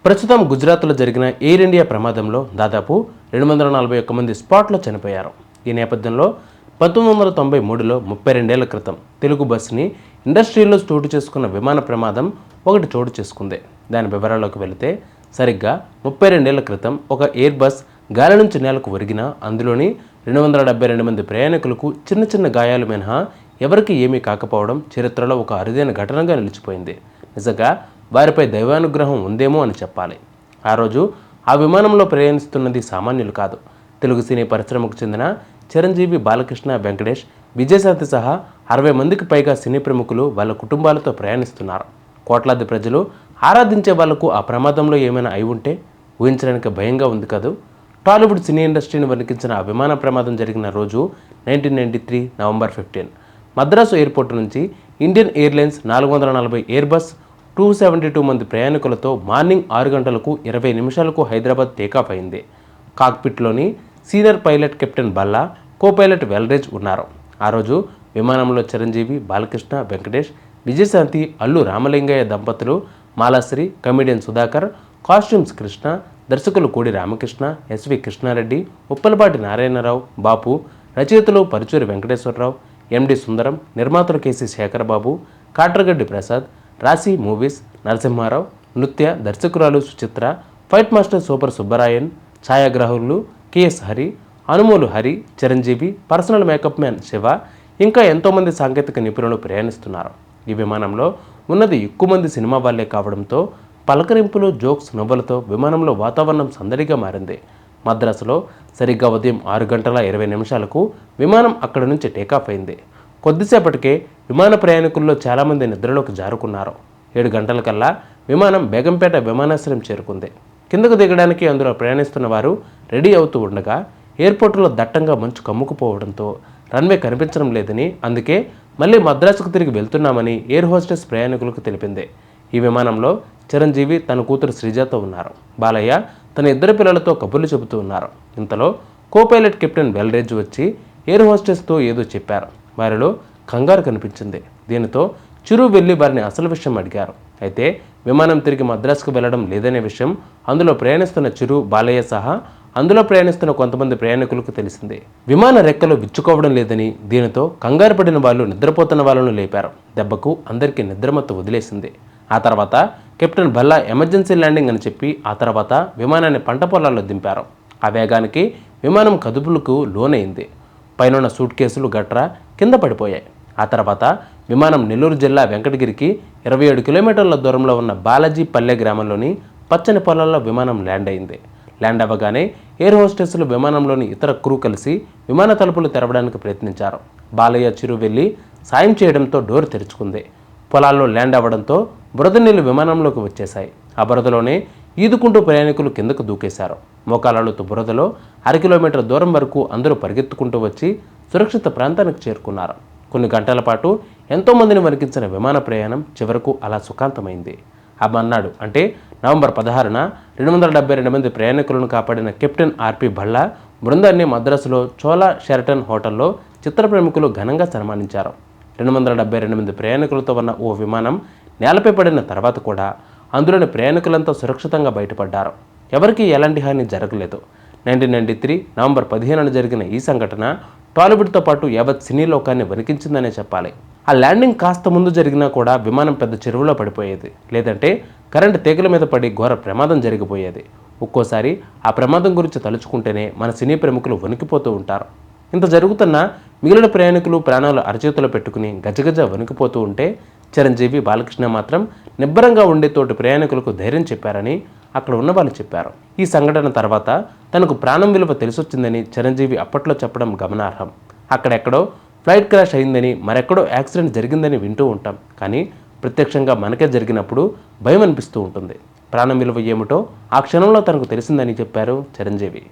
ప్రస్తుతం గుజరాత్లో జరిగిన ఎయిర్ ఇండియా ప్రమాదంలో దాదాపు 241 మంది స్పాట్లో చనిపోయారు. ఈ నేపథ్యంలో 1993లో 32 ఏళ్ల క్రితం తెలుగు బస్సుని ఇండస్ట్రీలో చోటు చేసుకున్న విమాన ప్రమాదం ఒకటి చోటు చేసుకుంది. దాని వివరాల్లోకి వెళితే సరిగ్గా 32 ఏళ్ల క్రితం ఒక ఎయిర్ బస్ గాలి నుంచి నేలకు ఒరిగినా అందులోని 272 మంది ప్రయాణికులకు చిన్న చిన్న గాయాలు మినహా ఎవరికి ఏమీ కాకపోవడం చరిత్రలో ఒక అరుదైన ఘటనగా నిలిచిపోయింది. నిజంగా వారిపై దైవానుగ్రహం ఉందేమో అని చెప్పాలి. ఆ రోజు ఆ విమానంలో ప్రయాణిస్తున్నది సామాన్యులు కాదు. తెలుగు సినీ పరిశ్రమకు చెందిన చిరంజీవి, బాలకృష్ణ, వెంకటేష్, విజయశాంతి సహా 60 మందికి పైగా సినీ ప్రముఖులు వాళ్ళ కుటుంబాలతో ప్రయాణిస్తున్నారు. కోట్లాది ప్రజలు ఆరాధించే వాళ్లకు ఆ ప్రమాదంలో ఏమైనా అయి ఉంటే ఊహించడానికి భయంగా ఉంది కదూ. టాలీవుడ్ సినీ ఇండస్ట్రీని వణికించిన ఆ విమాన ప్రమాదం జరిగిన రోజు 1993 నవంబర్ 15. మద్రాసు ఎయిర్పోర్ట్ నుంచి ఇండియన్ ఎయిర్లైన్స్ 440 ఎయిర్ బస్ 272 మంది ప్రయాణికులతో మార్నింగ్ 6 గంటలకు 20 నిమిషాలకు హైదరాబాద్ టేకాఫ్ అయింది. కాక్పిట్లోని senior pilot captain Balla, co pilot Velraj ఉన్నారు. ఆ రోజు విమానంలో చిరంజీవి, బాలకృష్ణ, వెంకటేష్, విజయశాంతి, అల్లు రామలింగయ్య దంపతులు, మాలాశ్రీ, కమెడియన్ సుధాకర్, కాస్ట్యూమ్స్ కృష్ణ, దర్శకులు కోడి రామకృష్ణ, ఎస్వి కృష్ణారెడ్డి, ఉప్పలపాటి నారాయణరావు, బాపు, రచయితలు పరుచూరి వెంకటేశ్వరరావు, ఎండి సుందరం, నిర్మాతలు కేసీ శేఖరబాబు, కాట్రగడ్డి ప్రసాద్, రాశి మూవీస్ నరసింహారావు, నృత్య దర్శకురాలు Suchitra, fight master super Subbarayan, ఛాయాగ్రాహకులు KS Hari, Anumolu Hari, Chiranjeevi, personal makeup man Shiva, ఇంకా ఎంతోమంది సాంకేతిక నిపుణులు ప్రయాణిస్తున్నారు. ఈ విమానంలో ఉన్నది ఎక్కువ మంది సినిమా వాళ్లే కావడంతో పలకరింపులు, జోక్స్, నవ్వులతో విమానంలో వాతావరణం సందడిగా మారింది. మద్రాసులో సరిగ్గా ఉదయం 6 గంటల 20 నిమిషాలకు విమానం అక్కడి నుంచి టేకాఫ్ అయింది. కొద్దిసేపటికే విమాన ప్రయాణికుల్లో చాలామంది నిద్రలోకి జారుకున్నారు. 7 గంటలకల్లా విమానం బేగంపేట విమానాశ్రయం చేరుకుంది. కిందకు దిగడానికి అందులో ప్రయాణిస్తున్న వారు రెడీ అవుతూ ఉండగా ఎయిర్పోర్టులో దట్టంగా మంచు కమ్ముకుపోవడంతో రన్వే కనిపించడం లేదని, అందుకే మళ్ళీ మద్రాసుకు తిరిగి వెళ్తున్నామని ఎయిర్ హోస్టెస్ ప్రయాణికులకు తెలిపింది. ఈ విమానంలో చిరంజీవి తన కూతురు శ్రీజాతో ఉన్నారు. బాలయ్య తన 2 పిల్లలతో కబుర్లు చెబుతూ ఉన్నారు. ఇంతలో కో పైలట్ కెప్టెన్ వెల్రేజ్ వచ్చి ఎయిర్ హోస్టెస్తో ఏదో చెప్పారు. వారిలో కంగారు కనిపించింది. దీనితో చిరు వెళ్ళి వారిని అసలు విషయం అడిగారు. అయితే విమానం తిరిగి మద్రాసుకు వెళ్లడం లేదనే విషయం అందులో ప్రయాణిస్తున్న చిరు, బాలయ్య సహా అందులో ప్రయాణిస్తున్న కొంతమంది ప్రయాణికులకు తెలిసింది. విమాన రెక్కలు విచ్చుకోవడం లేదని, దీనితో కంగారు పడిన వాళ్ళు నిద్రపోతున్న వాళ్ళను లేపారు. దెబ్బకు అందరికీ నిద్రమత్తు వదిలేసింది. ఆ తర్వాత కెప్టెన్ బల్లా ఎమర్జెన్సీ ల్యాండింగ్ అని చెప్పి ఆ తర్వాత విమానాన్ని పంట పొలాల్లో దింపారు. ఆ వేగానికి విమానం కదుపులకు లోనైంది. పైనున్న సూట్ కేసులు గట్రా కింద పడిపోయాయి. ఆ తర్వాత విమానం నెల్లూరు జిల్లా వెంకటగిరికి 27 కిలోమీటర్ల దూరంలో ఉన్న బాలాజీ పల్లె గ్రామంలోని పచ్చని పొలాల్లో విమానం ల్యాండ్ అయింది. ల్యాండ్ అవ్వగానే ఎయిర్ హోస్టెస్లు విమానంలోని ఇతర క్రూ కలిసి విమాన తలుపులు తెరవడానికి ప్రయత్నించారు. బాలయ్య, చిరు వెళ్ళి సాయం చేయడంతో డోర్ తెరుచుకుంది. పొలాల్లో ల్యాండ్ అవ్వడంతో బురద నీళ్లు విమానంలోకి వచ్చేశాయి. ఆ బురదలోనే ఈదుకుంటూ ప్రయాణికులు కిందకు దూకేశారు. మోకాళ్ళతో బురదలో 1/2 కిలోమీటర్ దూరం వరకు అందరూ పరిగెత్తుకుంటూ వచ్చి సురక్షిత ప్రాంతానికి చేరుకున్నారు. కొన్ని గంటల పాటు ఎంతోమందిని వణికించిన విమాన ప్రయాణం చివరకు అలా సుఖాంతమైంది. ఆ మన్నాడు అంటే నవంబర్ 16న 272 మంది ప్రయాణికులను కాపాడిన కెప్టెన్ ఆర్పి భల్లా బృందాన్ని మద్రాసులో చోలా షెరటన్ హోటల్లో చిత్ర ప్రముఖులు ఘనంగా సన్మానించారు. 272 మంది ప్రయాణికులతో ఉన్న ఓ విమానం నేలపై పడిన తర్వాత కూడా అందులోని ప్రయాణికులంతా సురక్షితంగా బయటపడ్డారు. ఎవరికీ ఎలాంటి హాని జరగలేదు. 1993 నవంబర్ 15న జరిగిన ఈ సంఘటన టాలీవుడ్తో పాటు యావత్ సినీ లోకాన్ని వణికించిందనే చెప్పాలి. ఆ ల్యాండింగ్ కాస్త ముందు జరిగినా కూడా విమానం పెద్ద చెరువులో పడిపోయేది, లేదంటే కరెంటు తీగల మీద పడి ఘోర ప్రమాదం జరిగిపోయేది. ఒక్కోసారి ఆ ప్రమాదం గురించి తలుచుకుంటేనే మన సినీ ప్రముఖులు వణికిపోతూ ఉంటారు. ఇంత జరుగుతున్నా మిగిలిన ప్రయాణికులు ప్రాణాలు అరచేతులు పెట్టుకుని గజగజ వణికిపోతూ ఉంటే చిరంజీవి, బాలకృష్ణ మాత్రం నిబ్బరంగా ఉండే తోటి ప్రయాణికులకు ధైర్యం చెప్పారని అక్కడ ఉన్న వాళ్ళు చెప్పారు. ఈ సంఘటన తర్వాత తనకు ప్రాణం విలువ తెలిసొచ్చిందని చిరంజీవి అప్పట్లో చెప్పడం గమనార్హం. అక్కడెక్కడో ఫ్లైట్ క్రాష్ అయిందని, మరెక్కడో యాక్సిడెంట్ జరిగిందని వింటూ ఉంటాం. కానీ ప్రత్యక్షంగా మనకే జరిగినప్పుడు భయం అనిపిస్తూ ఉంటుంది. ప్రాణం విలువ ఏమిటో ఆ క్షణంలో తనకు తెలిసిందని చెప్పారు చిరంజీవి.